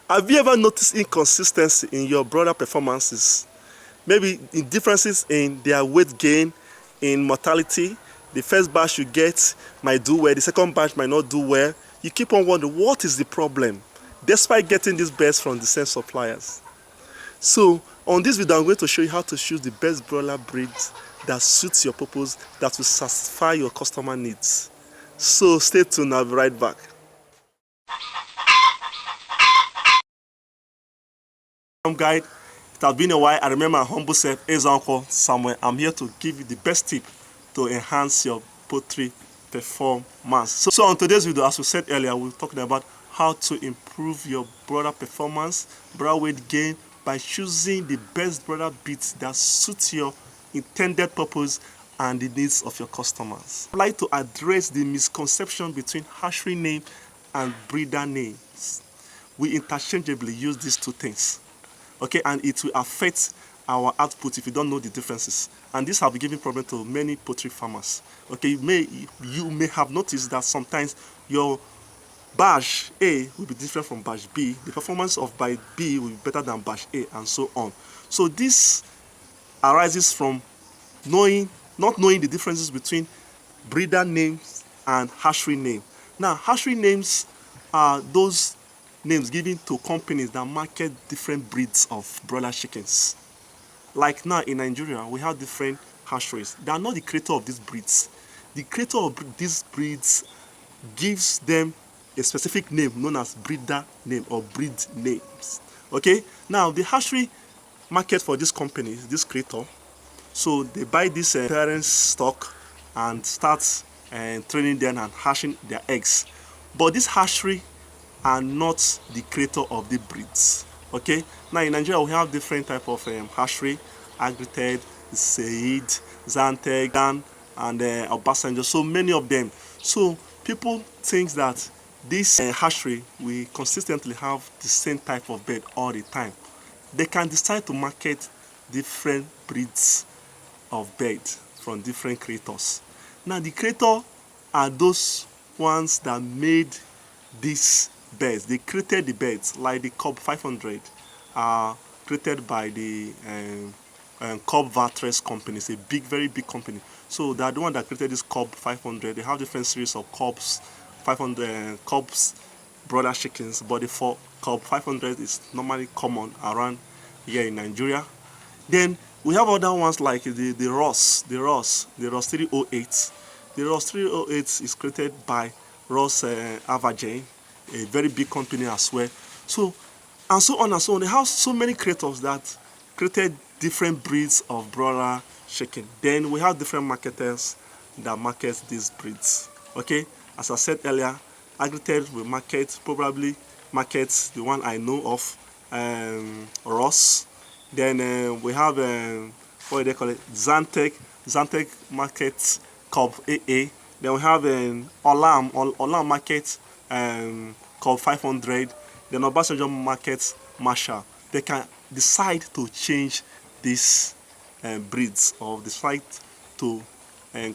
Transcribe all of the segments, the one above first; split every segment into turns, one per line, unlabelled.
Have you ever noticed inconsistency in your broiler performances? Maybe in differences in their weight gain, in mortality. The first batch you get might do well, the second batch might not do well. You keep on wondering, what is the problem? Despite getting these birds from the same suppliers. So on this video, I'm going to show you how to choose the best broiler breeds that suits your purpose, that will satisfy your customer needs. So stay tuned, I'll be right back. Guide. It has been a while. I remember my humble self, as Uncle Samuel. I'm here to give you the best tip to enhance your poultry performance. So on today's video, as we said earlier, we're talking about how to improve your broiler performance, broiler weight gain, by choosing the best broiler breeds that suit your intended purpose and the needs of your customers. I'd like to address the misconception between hatchery name and breeder names. We interchangeably use these two things. Okay, and it will affect our output if you don't know the differences. And this have been giving problem to many poultry farmers. Okay, you may have noticed that sometimes your batch A will be different from batch B. The performance of batch B will be better than batch A, and so on. So this arises from not knowing the differences between breeder names and hatchery name. Now, hatchery names are those names given to companies that market different breeds of broiler chickens. Like now in Nigeria, we have different hatcheries. They are not the creator of these breeds. The creator of these breeds gives them a specific name known as breeder name or breed names. Okay? Now, the hatchery market for these companies, this creator, so they buy this parent stock and start training them and hatching their eggs. But this hatchery are not the creator of the breeds. Okay, now in Nigeria we have different type of hatchery: Agrited, Said, Zanteg, Dan, and Obasanjo. So many of them. So people think that this hatchery will consistently have the same type of bird all the time. They can decide to market different breeds of bird from different creators. Now the creator are those ones that made these birds. They created the birds, like the Cobb 500 are created by the Cobb company. It's a big, very big company. So they are the one that created this Cobb 500. They have different series of Cobbs 500, Cobbs broiler chickens, but the Cobb 500 is normally common around here in Nigeria. Then we have other ones like the Ross 308. The Ross 308 is created by Ross Aviagen, a very big company as well. So, and so on and so on. They have so many creators that created different breeds of broiler chicken. Then we have different marketers that market these breeds. Okay, as I said earlier, Agritel will probably market the one I know of, Ross. Then we have what do they call it? Zantec. Zantec markets Cobb AA. Then we have Olam market Cobb 500. Then Obasanjo markets Marshall. They can decide to change these breeds, or decide to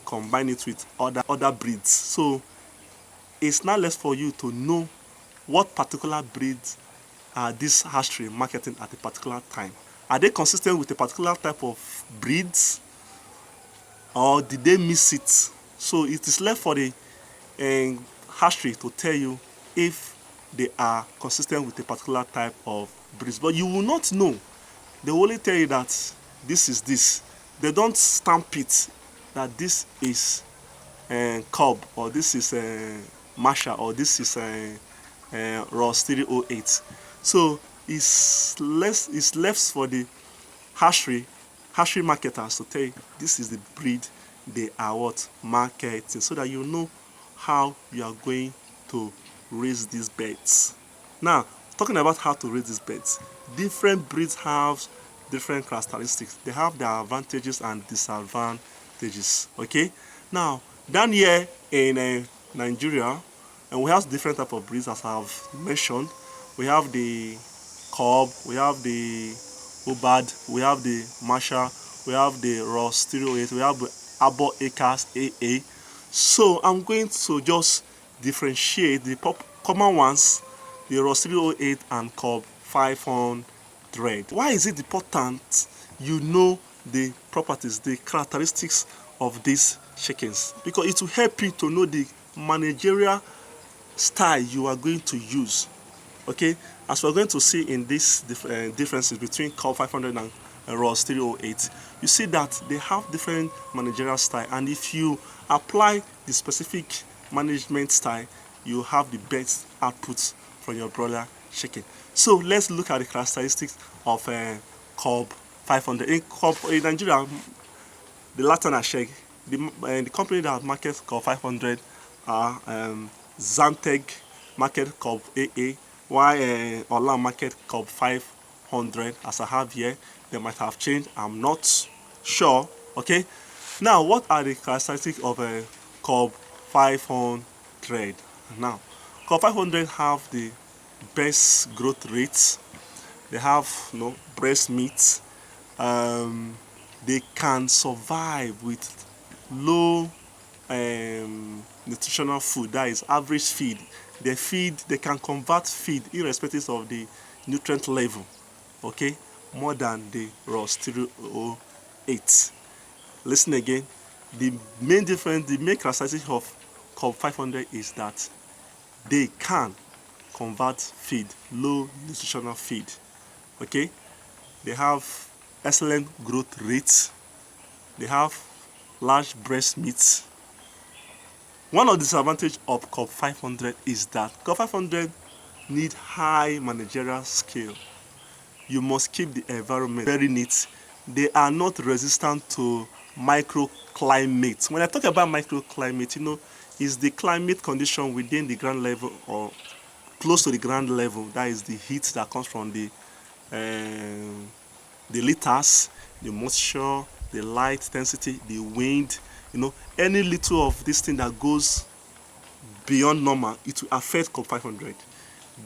combine it with other breeds. So it's not less for you to know what particular breeds are this hatchery marketing at a particular time. Are they consistent with a particular type of breeds, or did they miss it? So it is left for the hatchery to tell you if they are consistent with a particular type of breeds. But you will not know. They will only tell you that this is this. They don't stamp it that this is Cobb, or this is Marshall, or this is Ross 308. So it's left for the hatchery marketers to tell you this is the breed they are marketing, so that you know how you are going to raise these birds. Now, talking about how to raise these birds, different breeds have different characteristics. They have their advantages and disadvantages. Okay, now down here in Nigeria, and we have different type of breeds, as I have mentioned. We have the Cobb, we have the Obad, we have the Marshall, we have the Ross 308, we have the Abo Acres AA. So I'm going to just differentiate the common ones the Ross 308 and Cobb 500. Why is it important you know the properties, the characteristics of these chickens? Because it will help you to know the managerial style you are going to use. Okay, as we're going to see in these differences between Cobb 500 and Ross 308, you see that they have different managerial style, and if you apply the specific management style, you have the best outputs from your broiler chicken. So let's look at the characteristics of Cobb 500. In Nigeria, the Latin Hashery, the company that markets Cobb 500 are Zanteg market Cobb AA, while Ola market Cobb 500 as I have here. They might have changed, I'm not sure. Okay, now what are the characteristics of a Cobb 500? Now, Cobb 500 have the best growth rates. They have breast meat. They can survive with low nutritional food, that is average feed. They can convert feed irrespective of the nutrient level, okay, more than the Ross 308. Listen again, the main characteristic of Cobb 500 is that they can convert feed, low nutritional feed, okay. They have excellent growth rates. They have large breast meat. One of the disadvantages of Cobb 500 is that Cobb 500 need high managerial skill. You must keep the environment very neat. They are not resistant to microclimate. When I talk about microclimate, is the climate condition within the ground level or close to the ground level. That is the heat that comes from the litters, the moisture, the light density, the wind. Any little of this thing that goes beyond normal, it will affect Cobb 500.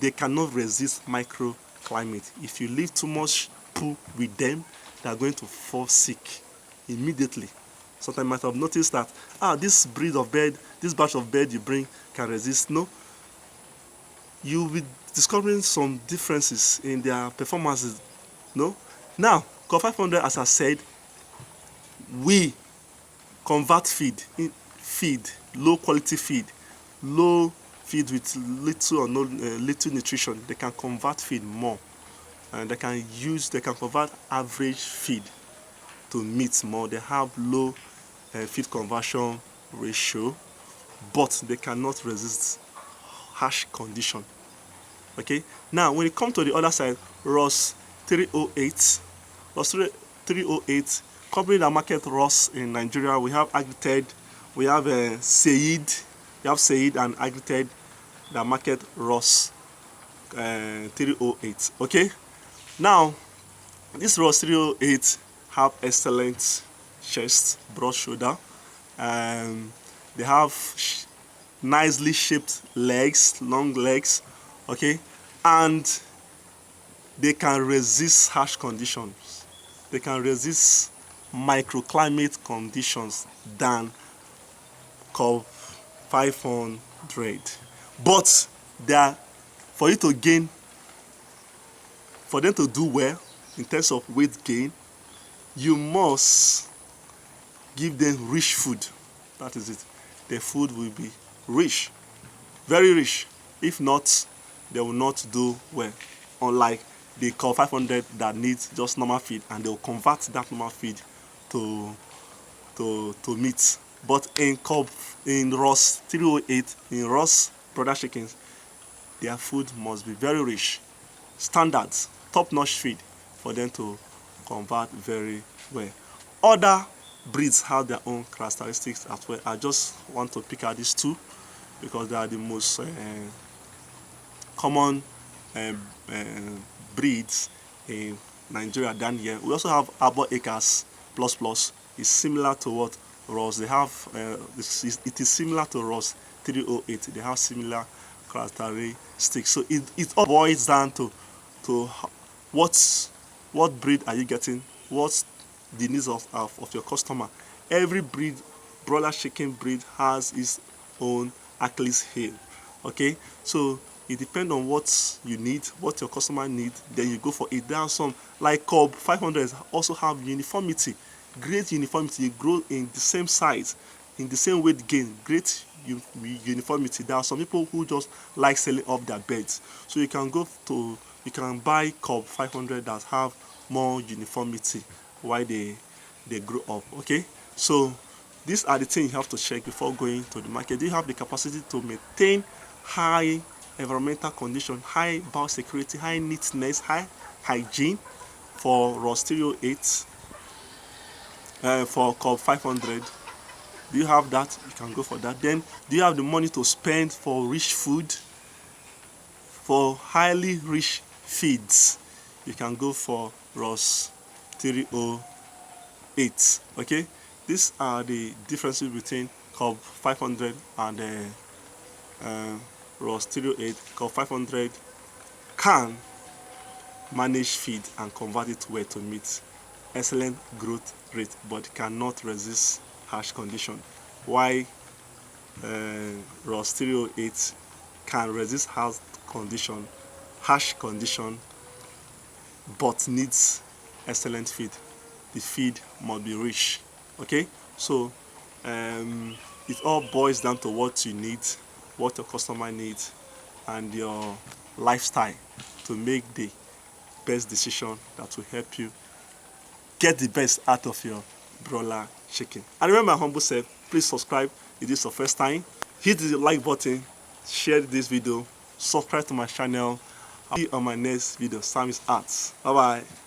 They cannot resist microclimate. If you leave too much poo with them, they are going to fall sick immediately. Sometimes you might have noticed that this batch of bird you bring can resist. No, you'll be discovering some differences in their performances. No, now Cobb 500, as I said, we convert feed, low quality feed, low feed with little or no little nutrition. They can convert feed more, and they can convert average feed to meat more. They have low feed conversion ratio, but they cannot resist harsh condition. Okay, now when it comes to the other side, Ross 308, company that market Ross in Nigeria, we have Agrited, we have Seid and Agrited that market Ross 308. Okay, now this Ross 308 have excellent chest, broad shoulder, they have nicely shaped legs, long legs, okay, and they can resist harsh conditions. They can resist microclimate conditions than Cobb 500. But for them to do well in terms of weight gain, you must give them rich food. That is it. The food will be rich, very rich. If not, they will not do well. Unlike the Cobb 500 that needs just normal feed, and they will convert that normal feed to meat. But in Ross 308, in Ross brother chickens, their food must be very rich, standards, top-notch feed for them to convert very well. Other breeds have their own characteristics as well. I just want to pick out these two because they are the most common breeds in Nigeria than here. We also have Arbor Acres Plus Plus. It's similar to what Ross they have. It is similar to Ross 308. They have similar characteristics. So it all boils down to what breed are you getting? What's the needs of your customer? Every breed, broiler chicken breed, has its own Achilles heel. Okay, so It depends on what you need, what your customer need, then you go for it. There are some like Cobb 500 also have uniformity, great uniformity. You grow in the same size, in the same weight gain, great uniformity. There are some people who just like selling off their beds, so you can buy Cobb 500 that have more uniformity while they grow up. Okay, so these are the things you have to check before going to the market. Do you have the capacity to maintain high environmental condition, high biosecurity, high neatness, high hygiene for raw stereo 8, for Cobb 500? Do you have that? You can go for that. Then, do you have the money to spend for rich food, for highly rich feeds? You can go for Ross 308. Okay, these are the differences between Cobb 500 and Ross 308. Cobb 500 can manage feed and convert it well to meat excellent growth rate, but cannot resist harsh condition. Why raw stereo 8 can resist harsh condition, but needs excellent feed. The feed must be rich. Okay, so it all boils down to what you need, what your customer needs, and your lifestyle to make the best decision that will help you get the best out of your broiler chicken. And remember, my humble self, please subscribe if this is your first time. Hit the like button, share this video, subscribe to my channel. I'll see you on my next video. Sam is out. Bye bye.